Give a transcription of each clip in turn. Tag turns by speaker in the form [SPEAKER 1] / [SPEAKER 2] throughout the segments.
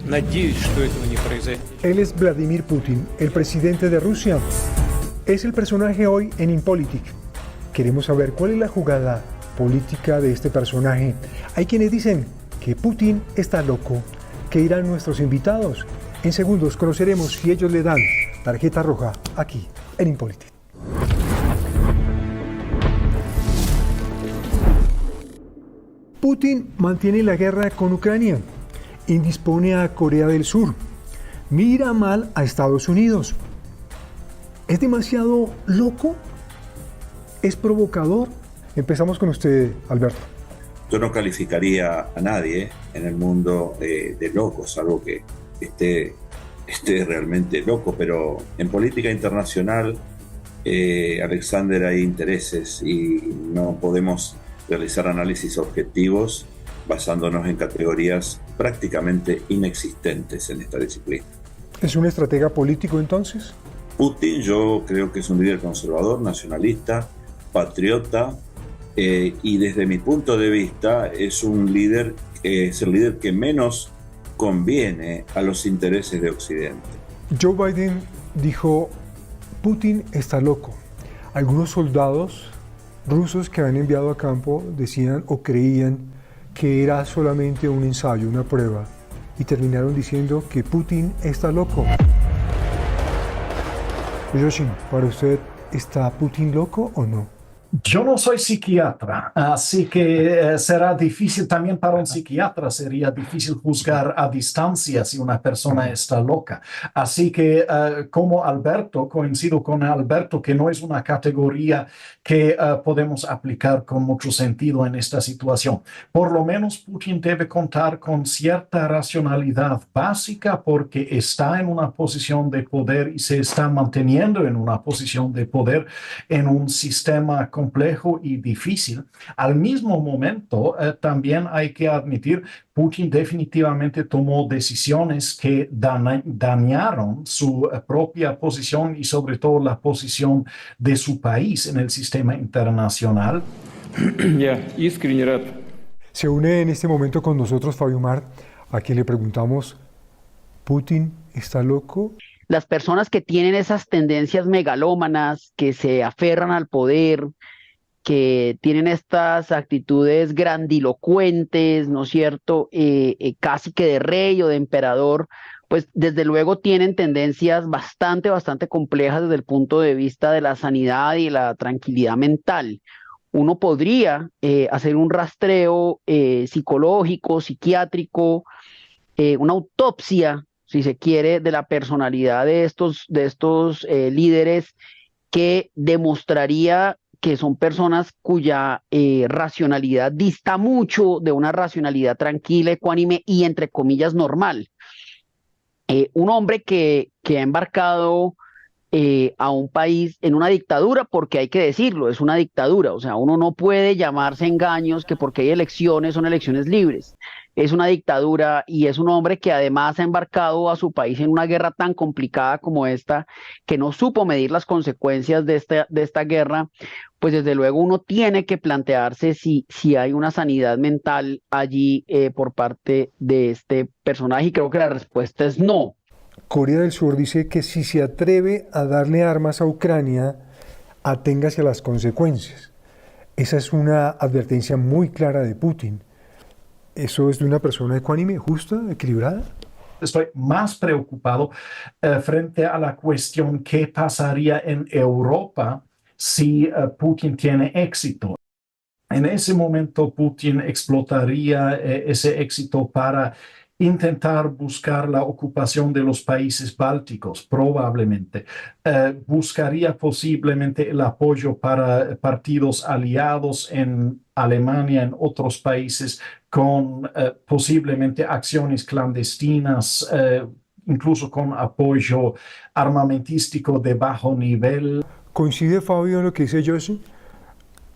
[SPEAKER 1] Надеюсь, что этого не произойдет.
[SPEAKER 2] Él es Vladimir Putin, el presidente de Rusia. Es el personaje hoy en InPolitic. Queremos saber cuál es la jugada política de este personaje. Hay quienes dicen que Putin está loco. ¿Qué dirán nuestros invitados? En segundos conoceremos si ellos le dan tarjeta roja aquí en InPolitic. Putin mantiene la guerra con Ucrania, indispone a Corea del Sur, mira mal a Estados Unidos. ¿Es demasiado loco? ¿Es provocador? Empezamos con usted, Alberto.
[SPEAKER 3] Yo no calificaría a nadie en el mundo de loco, salvo que esté realmente loco, pero en política internacional, Alexander, hay intereses y no podemos realizar análisis objetivos basándonos en categorías prácticamente inexistentes en esta disciplina.
[SPEAKER 2] ¿Es un estratega político entonces?
[SPEAKER 3] Putin, yo creo que es un líder conservador, nacionalista, patriota, y desde mi punto de vista es el líder que menos conviene a los intereses de Occidente.
[SPEAKER 2] Joe Biden dijo, Putin está loco. Algunos soldados rusos que habían enviado a campo decían o creían que era solamente un ensayo, una prueba, y terminaron diciendo que Putin está loco. Yoshin, ¿para usted está Putin loco o no?
[SPEAKER 4] Yo no soy psiquiatra, así que será difícil también para un psiquiatra, sería difícil juzgar a distancia si una persona está loca. Así que como Alberto, coincido con Alberto que no es una categoría que podemos aplicar con mucho sentido en esta situación. Por lo menos Putin debe contar con cierta racionalidad básica porque está en una posición de poder y se está manteniendo en una posición de poder en un sistema complejo y difícil. Al mismo momento, también hay que admitir, Putin definitivamente tomó decisiones que dañaron su propia posición y sobre todo la posición de su país en el sistema internacional.
[SPEAKER 2] Se une en este momento con nosotros Fabio Mar, a quien le preguntamos, ¿Putin está loco?
[SPEAKER 5] Las personas que tienen esas tendencias megalómanas, que se aferran al poder, que tienen estas actitudes grandilocuentes, ¿no es cierto?, casi que de rey o de emperador, pues desde luego tienen tendencias bastante complejas desde el punto de vista de la sanidad y la tranquilidad mental. Uno podría hacer un rastreo psicológico, psiquiátrico, una autopsia, si se quiere, de la personalidad de estos líderes que demostraría que son personas cuya racionalidad dista mucho de una racionalidad tranquila, ecuánime y entre comillas normal. Un hombre que ha embarcado a un país en una dictadura, porque hay que decirlo, es una dictadura, o sea, uno no puede llamarse engaños que porque hay elecciones son elecciones libres. Es una dictadura y es un hombre que además ha embarcado a su país en una guerra tan complicada como esta, que no supo medir las consecuencias de esta guerra, pues desde luego uno tiene que plantearse si hay una sanidad mental allí por parte de este personaje, y creo que la respuesta es no.
[SPEAKER 2] Corea del Sur dice que si se atreve a darle armas a Ucrania, aténgase a las consecuencias. Esa es una advertencia muy clara de Putin. ¿Eso es de una persona ecuánime, justa, equilibrada?
[SPEAKER 4] Estoy más preocupado frente a la cuestión qué pasaría en Europa si Putin tiene éxito. En ese momento Putin explotaría ese éxito para intentar buscar la ocupación de los países bálticos, probablemente. Buscaría posiblemente el apoyo para partidos aliados en Alemania, en otros países, con posiblemente acciones clandestinas, incluso con apoyo armamentístico de bajo nivel.
[SPEAKER 2] ¿Coincide, Fabio, en lo que dice Joshi?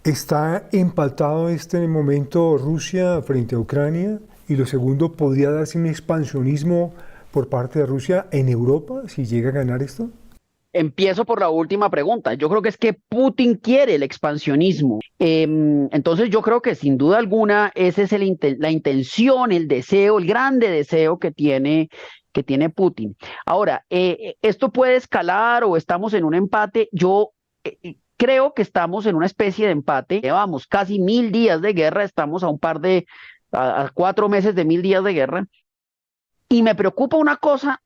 [SPEAKER 2] ¿Está empatado en este momento Rusia frente a Ucrania? Y lo segundo, ¿podría darse un expansionismo por parte de Rusia en Europa si llega a ganar esto?
[SPEAKER 5] empiezo por la última pregunta. Yo creo que es que Putin quiere el expansionismo. Entonces yo creo que sin duda alguna ese es la intención, el deseo, el grande deseo que tiene Putin. Ahora, ¿esto puede escalar o estamos en un empate? Yo creo que estamos en una especie de empate. Llevamos casi 1000 días de guerra, estamos a a 4 meses de 1000 días de guerra. Y me preocupa una cosa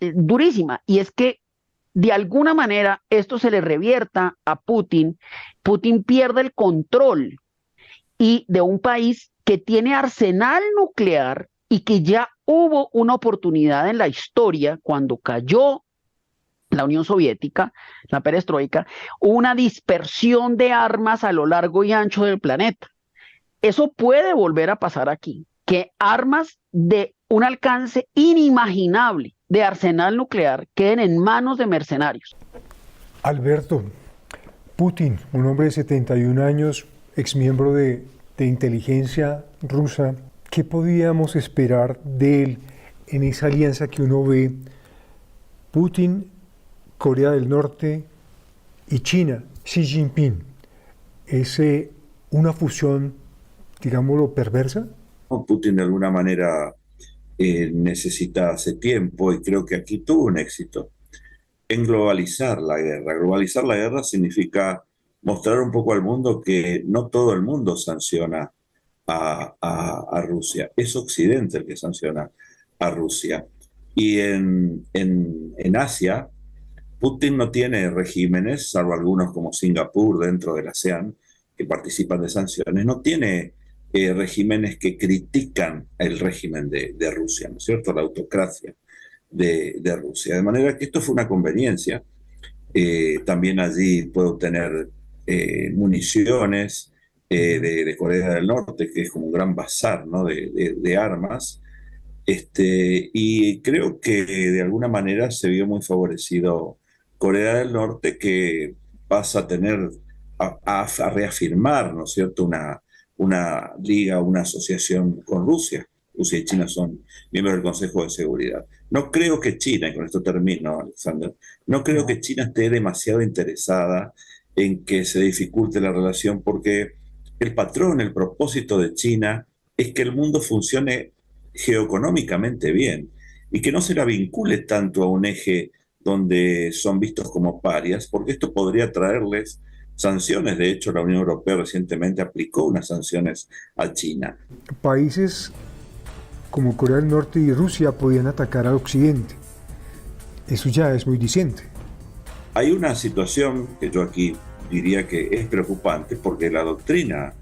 [SPEAKER 5] durísima, y es que de alguna manera esto se le revierta a Putin. Putin pierde el control y de un país que tiene arsenal nuclear y que ya hubo una oportunidad en la historia cuando cayó la Unión Soviética, la perestroika, una dispersión de armas a lo largo y ancho del planeta. Eso puede volver a pasar aquí, que armas de un alcance inimaginable de arsenal nuclear queden en manos de mercenarios.
[SPEAKER 2] Alberto, Putin, un hombre de 71 años, exmiembro de inteligencia rusa, ¿qué podíamos esperar de él en esa alianza que uno ve? Putin, Corea del Norte y China, Xi Jinping. ¿Es una fusión, digámoslo, perversa?
[SPEAKER 3] Putin de alguna manera necesita hace tiempo, y creo que aquí tuvo un éxito, en globalizar la guerra. Globalizar la guerra significa mostrar un poco al mundo que no todo el mundo sanciona a Rusia. Es Occidente el que sanciona a Rusia. Y en Asia, Putin no tiene regímenes, salvo algunos como Singapur dentro de la ASEAN, que participan de sanciones, no tiene regímenes que critican el régimen de Rusia, ¿no es cierto? La autocracia de Rusia. De manera que esto fue una conveniencia. También allí puede obtener municiones de Corea del Norte, que es como un gran bazar, ¿no? de armas. Y creo que de alguna manera se vio muy favorecido Corea del Norte, que pasa a tener, a reafirmar, ¿no es cierto?, una liga, una asociación con Rusia. Rusia y China son miembros del Consejo de Seguridad. No creo que China, y con esto termino, Alexander, no creo que China esté demasiado interesada en que se dificulte la relación, porque el patrón, el propósito de China es que el mundo funcione geoeconómicamente bien y que no se la vincule tanto a un eje donde son vistos como parias, porque esto podría traerles sanciones. De hecho, la Unión Europea recientemente aplicó unas sanciones a China.
[SPEAKER 2] Países como Corea del Norte y Rusia podían atacar al Occidente. Eso ya es muy diciente.
[SPEAKER 3] Hay una situación que yo aquí diría que es preocupante, porque la doctrina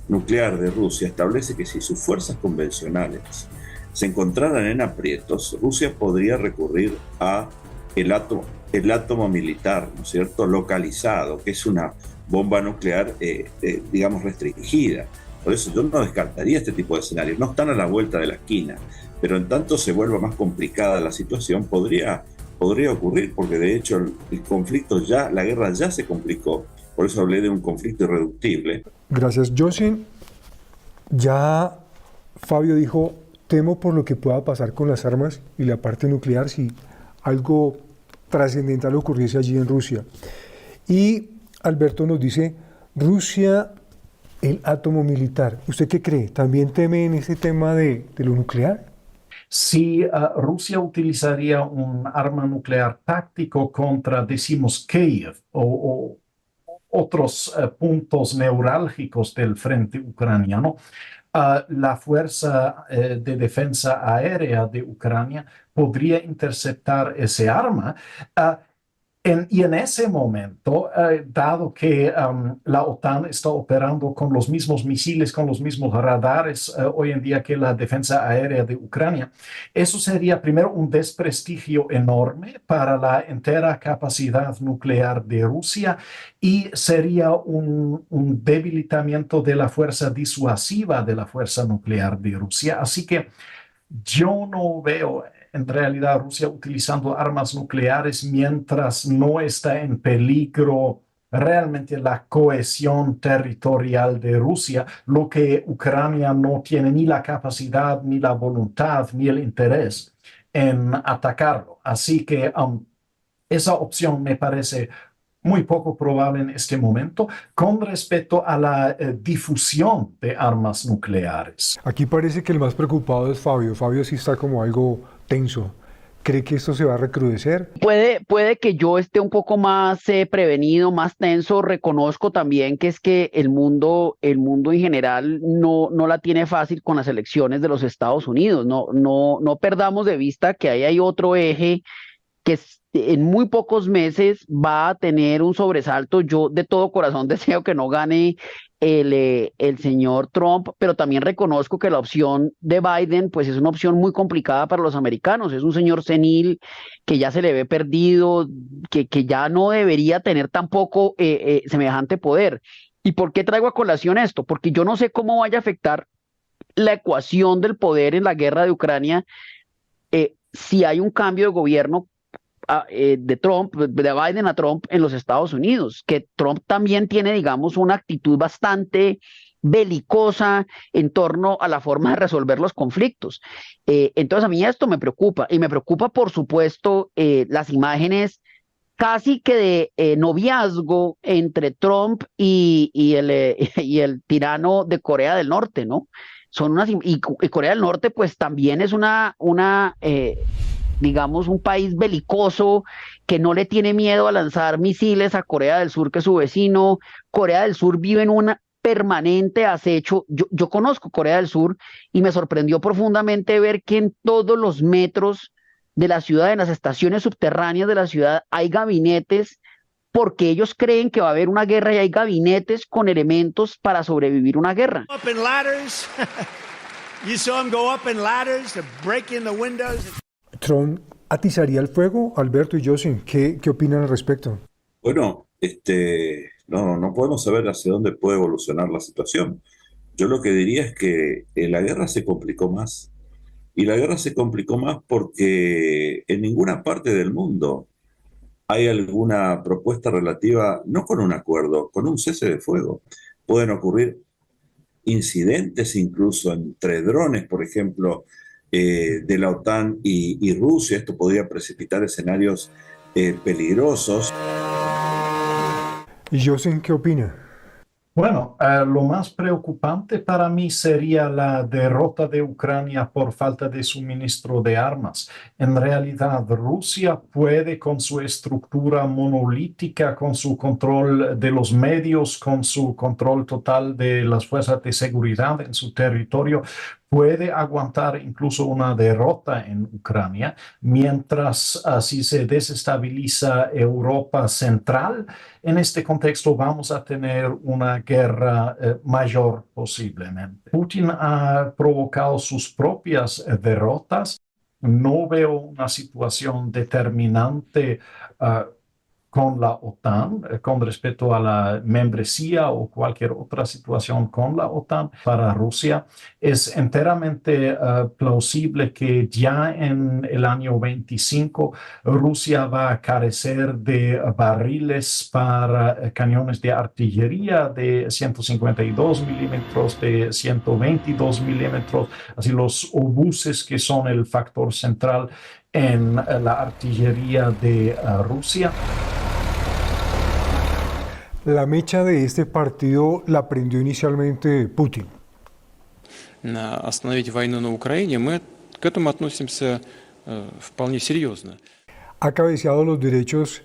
[SPEAKER 3] nuclear de Rusia establece que si sus fuerzas convencionales se encontraran en aprietos, Rusia podría recurrir a el átomo militar, ¿no es cierto?, localizado, que es una bomba nuclear, digamos, restringida. Por eso yo no descartaría este tipo de escenarios. No están a la vuelta de la esquina, pero en tanto se vuelva más complicada la situación, podría ocurrir, porque de hecho el conflicto ya, la guerra ya se complicó. Por eso hablé de un conflicto irreductible.
[SPEAKER 2] Gracias, Jocelyn. Ya Fabio dijo, temo por lo que pueda pasar con las armas y la parte nuclear si algo trascendental ocurriese allí en Rusia. Y Alberto nos dice, Rusia, el átomo militar. ¿Usted qué cree? ¿También teme en ese tema de lo nuclear?
[SPEAKER 4] Si Rusia utilizaría un arma nuclear táctico contra, decimos, Kiev o otros puntos neurálgicos del frente ucraniano, la Fuerza de Defensa Aérea de Ucrania podría interceptar ese arma. Y en ese momento, dado que la OTAN está operando con los mismos misiles, con los mismos radares hoy en día que la defensa aérea de Ucrania, eso sería primero un desprestigio enorme para la entera capacidad nuclear de Rusia, y sería un debilitamiento de la fuerza disuasiva de la fuerza nuclear de Rusia. Así que yo no veo en realidad Rusia utilizando armas nucleares mientras no está en peligro realmente la cohesión territorial de Rusia, lo que Ucrania no tiene ni la capacidad, ni la voluntad, ni el interés en atacarlo. Así que Esa opción me parece muy poco probable en este momento con respecto a la difusión de armas nucleares.
[SPEAKER 2] Aquí parece que el más preocupado es Fabio. Fabio sí está como algo tenso. ¿Cree que esto se va a recrudecer?
[SPEAKER 5] Puede que yo esté un poco más prevenido, más tenso. Reconozco también que es que el mundo en general no la tiene fácil con las elecciones de los Estados Unidos. No perdamos de vista que ahí hay otro eje que en muy pocos meses va a tener un sobresalto. Yo de todo corazón deseo que no gane el señor Trump, pero también reconozco que la opción de Biden pues es una opción muy complicada para los americanos. Es un señor senil que ya se le ve perdido, que ya no debería tener tampoco semejante poder. ¿Y por qué traigo a colación esto? Porque yo no sé cómo vaya a afectar la ecuación del poder en la guerra de Ucrania si hay un cambio de gobierno de Trump, de Biden a Trump en los Estados Unidos, que Trump también tiene, digamos, una actitud bastante belicosa en torno a la forma de resolver los conflictos. Entonces a mí esto me preocupa y me preocupa, por supuesto, las imágenes casi que de noviazgo entre Trump y el tirano de Corea del Norte, ¿no? Son y Corea del Norte pues también es digamos, un país belicoso que no le tiene miedo a lanzar misiles a Corea del Sur, que es su vecino. Corea del Sur vive en un permanente acecho. Yo conozco Corea del Sur y me sorprendió profundamente ver que en todos los metros de la ciudad, en las estaciones subterráneas de la ciudad, hay gabinetes porque ellos creen que va a haber una guerra y hay gabinetes con elementos para sobrevivir una guerra.
[SPEAKER 6] Up in ladders. You saw him go up in ladders to break in the windows.
[SPEAKER 2] ¿Trump atizaría el fuego? Alberto y Josin, ¿qué opinan al respecto?
[SPEAKER 3] Bueno, no podemos saber hacia dónde puede evolucionar la situación. Yo lo que diría es que la guerra se complicó más. Y la guerra se complicó más porque en ninguna parte del mundo hay alguna propuesta relativa, no con un acuerdo, con un cese de fuego. Pueden ocurrir incidentes incluso entre drones, por ejemplo, de la OTAN y Rusia. Esto podría precipitar escenarios peligrosos.
[SPEAKER 2] ¿Y Josin qué opina?
[SPEAKER 4] Bueno, lo más preocupante para mí sería la derrota de Ucrania por falta de suministro de armas. En realidad, Rusia puede, con su estructura monolítica, con su control de los medios, con su control total de las fuerzas de seguridad en su territorio, puede aguantar incluso una derrota en Ucrania, mientras así se desestabiliza Europa Central. En este contexto vamos a tener una guerra mayor posiblemente. Putin ha provocado sus propias derrotas. No veo una situación determinante con la OTAN, con respecto a la membresía o cualquier otra situación con la OTAN para Rusia. Es enteramente plausible que ya en el año 25 Rusia va a carecer de barriles para cañones de artillería de 152 milímetros, de 122 milímetros, así los obuses que son el factor central en la artillería de Rusia.
[SPEAKER 2] La mecha de este partido la prendió inicialmente Putin.
[SPEAKER 1] Остановить войну на Украине, мы к этому относимся вполне серьезно.
[SPEAKER 2] Ha cabeceado los derechos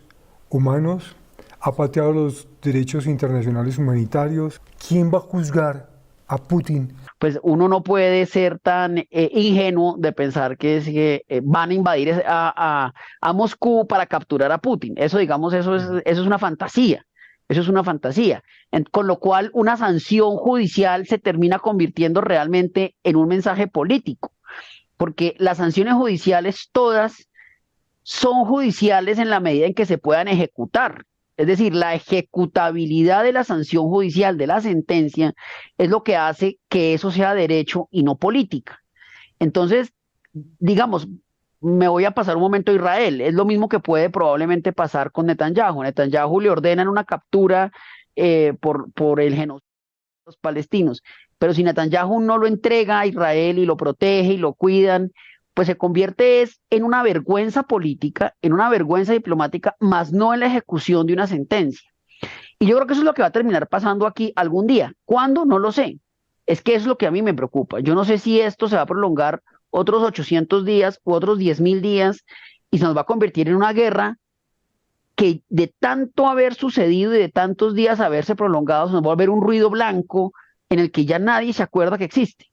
[SPEAKER 2] humanos, ha pateado los derechos internacionales humanitarios. ¿Quién va a juzgar a Putin?
[SPEAKER 5] Pues uno no puede ser tan ingenuo de pensar que van a invadir a Moscú para capturar a Putin. Eso, digamos, eso es una fantasía. Eso es una fantasía. Con lo cual, una sanción judicial se termina convirtiendo realmente en un mensaje político, porque las sanciones judiciales todas son judiciales en la medida en que se puedan ejecutar. Es decir, la ejecutabilidad de la sanción judicial, de la sentencia, es lo que hace que eso sea derecho y no política. Entonces, digamos, me voy a pasar un momento a Israel. Es lo mismo que puede probablemente pasar con Netanyahu. Netanyahu le ordenan una captura por el genocidio de los palestinos. Pero si Netanyahu no lo entrega a Israel y lo protege y lo cuidan, pues se convierte en una vergüenza política, en una vergüenza diplomática, más no en la ejecución de una sentencia. Y yo creo que eso es lo que va a terminar pasando aquí algún día. ¿Cuándo? No lo sé. Es que es lo que a mí me preocupa. Yo no sé si esto se va a prolongar otros 800 días u otros 10.000 días y se nos va a convertir en una guerra que de tanto haber sucedido y de tantos días haberse prolongado, se nos va a volver un ruido blanco en el que ya nadie se acuerda que existe.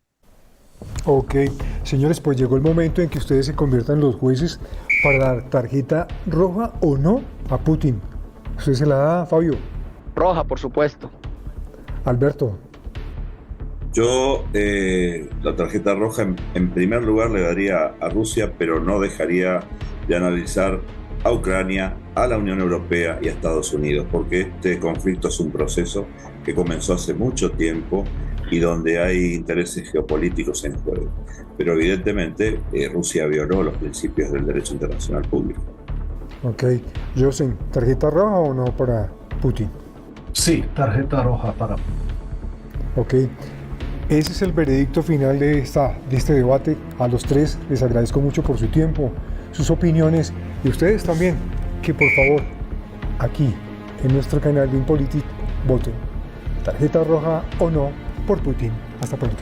[SPEAKER 2] Ok, señores, pues llegó el momento en que ustedes se conviertan en los jueces para dar tarjeta roja o no a Putin. ¿Usted se la da, Fabio?
[SPEAKER 5] Roja, por supuesto.
[SPEAKER 2] Alberto.
[SPEAKER 3] Yo la tarjeta roja en primer lugar le daría a Rusia, pero no dejaría de analizar a Ucrania, a la Unión Europea y a Estados Unidos, porque este conflicto es un proceso que comenzó hace mucho tiempo y donde hay intereses geopolíticos en juego. Pero evidentemente Rusia violó los principios del derecho internacional público.
[SPEAKER 2] Ok, Josen, ¿tarjeta roja o no para Putin?
[SPEAKER 4] Sí, tarjeta roja para...
[SPEAKER 2] Ok, ese es el veredicto final de este debate. A los tres les agradezco mucho por su tiempo, sus opiniones y ustedes también, que por favor, aquí en nuestro canal de InPolitic, voten tarjeta roja o no por Putin. Hasta pronto.